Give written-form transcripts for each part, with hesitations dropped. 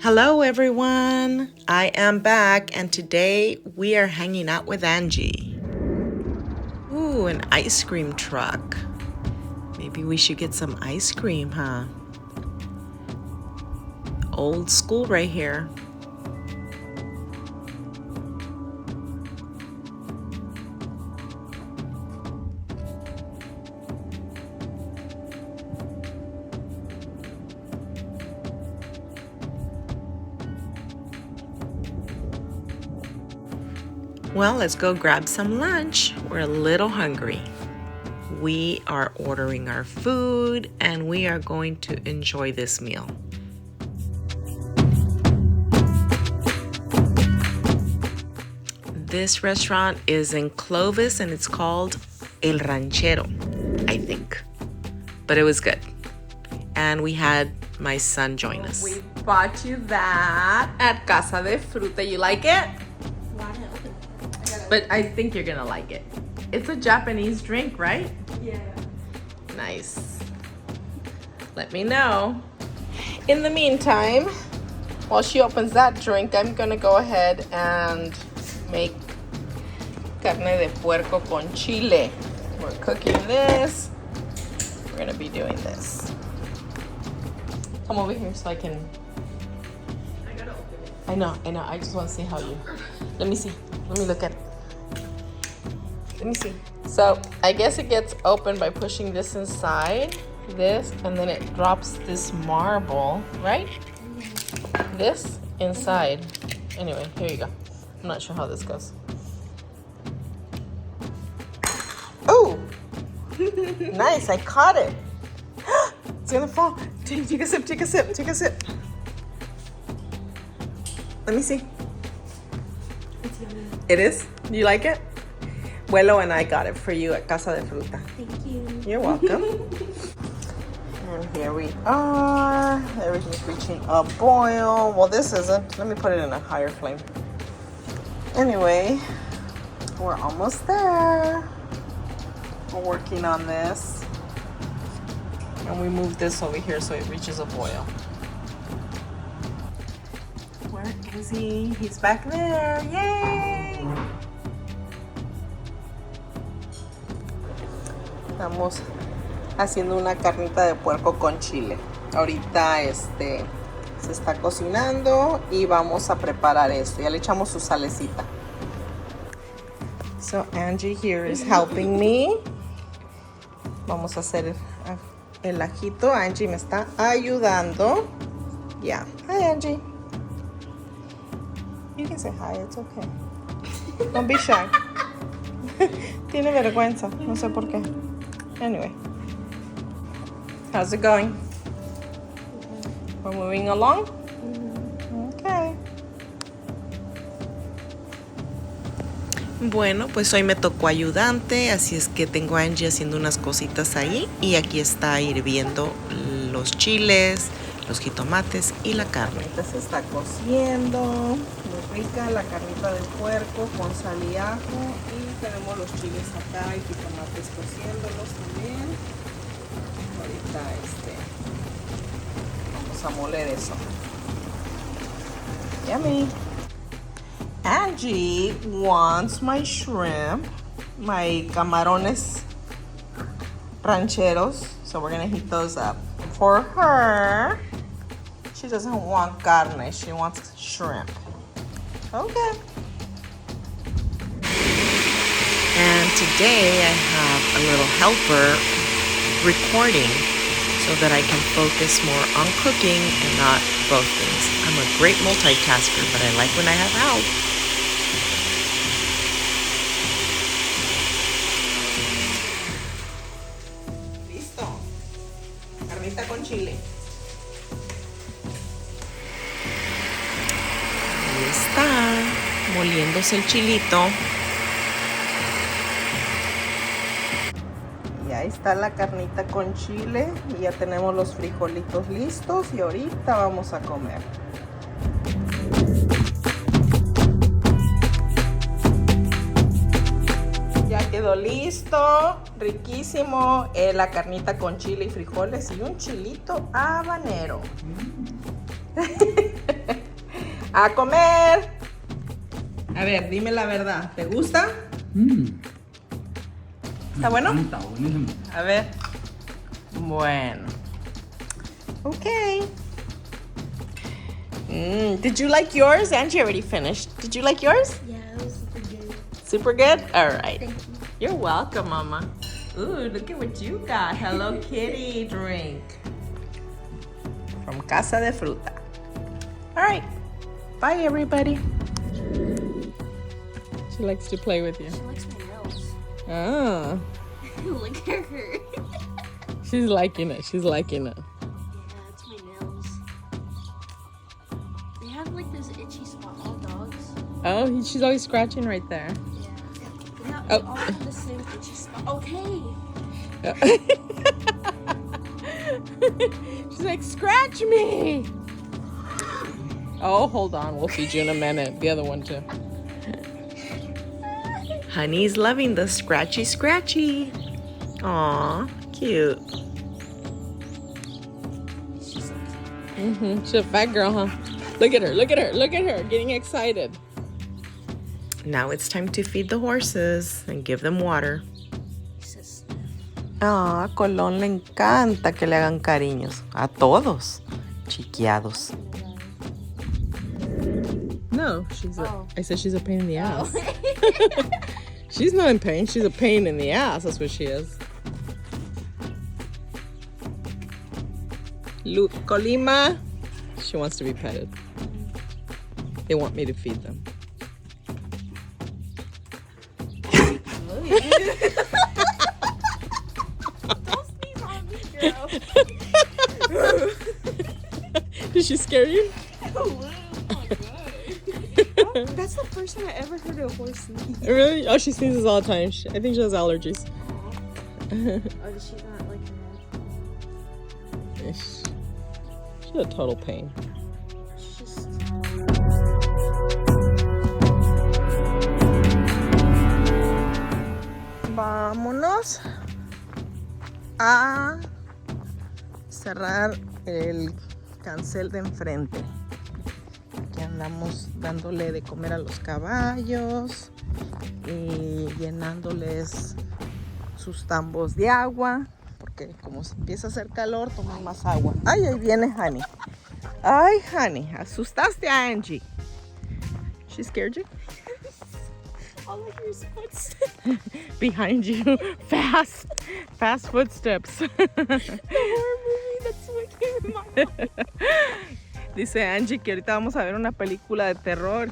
Hello everyone, I am back and today we are hanging out with Angie. Ooh, an ice cream truck. Maybe we should get some ice cream, huh? Old school right here. Well, let's go grab some lunch. We're a little hungry. We are ordering our food and we are going to enjoy this meal. This restaurant is in Clovis and it's called El Ranchero, I think. But it was good. And we had my son join us. We bought you that at Casa de Fruta. You like it? But I think you're gonna like it. It's a Japanese drink, right? Yeah. Nice. Let me know. In the meantime, while she opens that drink, I'm gonna go ahead and make carne de puerco con chile. We're cooking this. We're gonna be doing this. Come over here so I can. I gotta open it. I know. I just want to see how you. Let me see. Let me look at it. Let me see. So I guess it gets open by pushing this inside, this, and then it drops this marble, right? This inside. Anyway, here you go. I'm not sure how this goes. Oh! Nice, I caught it. It's gonna fall. Take a sip, take a sip, take a sip. Let me see. It's yummy. It is? Do you like it? Abuelo and I got it for you at Casa de Fruta. Thank you. You're welcome. And here we are. Everything's reaching a boil. Well, this isn't. Let me put it in a higher flame. Anyway, we're almost there. We're working on this. And we moved this over here so it reaches a boil. Where is he? He's back there. Yay! Estamos haciendo una carnita de puerco con chile. Ahorita se está cocinando y vamos a preparar esto. Ya le echamos su salecita. So Angie here is helping me. Vamos a hacer el ajito. Angie me está ayudando. Yeah. Hi Angie. You can say hi, it's okay. Don't be shy. Tiene vergüenza, no sé por qué. Anyway, how's it going? We're moving along? Okay. Bueno, pues hoy me tocó ayudante, así es que tengo a Angie haciendo unas cositas ahí y aquí está hirviendo los chiles, los jitomates y la carne. Ahorita se está cociendo, muy rica la carnita de puerco con sal y ajo y tenemos los chiles acá y jitomates cociéndolos también. Ahorita vamos a moler eso. Yummy. Angie wants my shrimp, my camarones rancheros, so we're gonna heat those up. For her, she doesn't want carne, she wants shrimp. Okay. And today I have a little helper recording so that I can focus more on cooking and not both things. I'm a great multitasker, but I like when I have help. Listo. Carnita con chile. Ahí está, moliéndose el chilito. Y ahí está la carnita con chile. Y ya tenemos los frijolitos listos. Y ahorita vamos a comer. Ya quedó listo. Riquísimo. La carnita con chile y frijoles. Y un chilito habanero. ¡A comer! A ver, dime la verdad. ¿Te gusta? ¿Está bueno? Está buenísimo. A ver. Bueno. Okay. Did you like yours? Angie already finished. Did you like yours? Yeah, it was super good. Super good? All right. Thank you. You're welcome, Mama. Ooh, look at what you got. Hello Kitty drink. From Casa de Fruta. All right. Bye, everybody. She likes to play with you. She likes my nails. Ah, Look at her. she's liking it. She's liking it. Yeah, it's my nails. They have like this itchy spot, all dogs. Oh, she's always scratching right there. Yeah. Oh. They all have the same itchy spot. Okay. She's like, scratch me. Oh, hold on. We'll feed you in a minute. The other one, too. Honey's loving the scratchy scratchy. Aw, cute. She's so She's a fat girl, huh? Look at her, look at her, look at her, getting excited. Now it's time to feed the horses and give them water. cute. Ah, a Colón le encanta que le hagan cariños. A todos. Chiquiados. No, I said she's a pain in the ass. She's not in pain, she's a pain in the ass. That's what she is. Colima, she wants to be petted. They want me to feed them. Don't sneeze on me, girl. Did she scare you? That's the first time I ever heard a horse sneeze. Really? Oh, she sneezes all the time. I think she has allergies. Oh, does she not like her? She's a total pain. She's just... Vámonos a cerrar el cancel de enfrente. Aquí andamos dándole de comer a los caballos y llenándoles sus tambos de agua, porque como se empieza a hacer calor, toman más agua. Ay, ahí viene Honey. Ay, Honey, asustaste a Angie. She scared you? All I hear is footsteps. Behind you, fast footsteps. The horror movie, that's what came in my mind. Dice Angie que ahorita vamos a ver una película de terror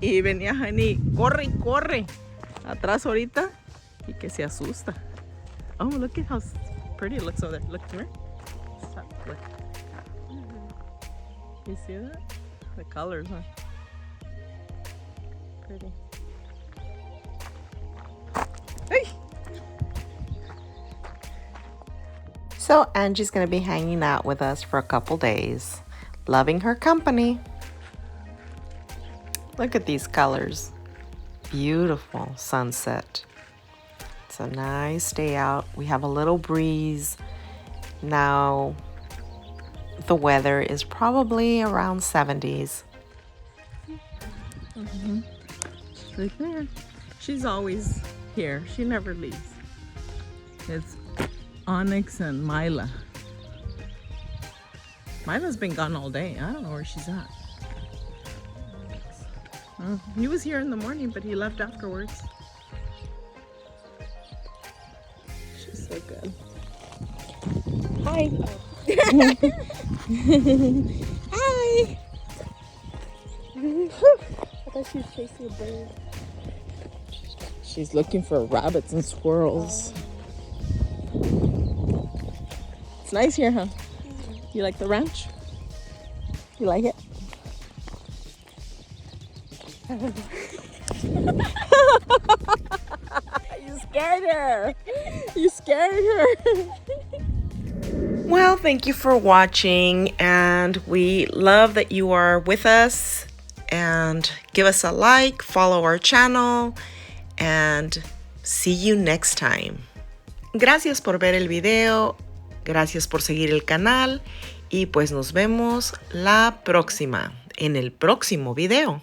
y venía Honey, corre y corre atrás ahorita y que se asusta. Oh, look at how pretty it looks over there. Look here. Stop, look. You see that? The colors, huh? Pretty. Hey. So Angie's gonna be hanging out with us for a couple days, loving her company. Look at these colors. Beautiful sunset. It's a nice day out. We have a little breeze. Now the weather is probably around 70s. Right there. She's always here. She never leaves. It's Onyx and Mila. Mila's been gone all day. I don't know where she's at. He was here in the morning, but he left afterwards. She's so good. Hi. Hi. I thought she was chasing a bird. She's looking for rabbits and squirrels. It's nice here, huh? You like the ranch? You like it? You scared her. You scared her. Well, thank you for watching, and we love that you are with us. And give us a like, follow our channel, and see you next time. Gracias por ver el video, gracias por seguir el canal y pues nos vemos la próxima. en el próximo video.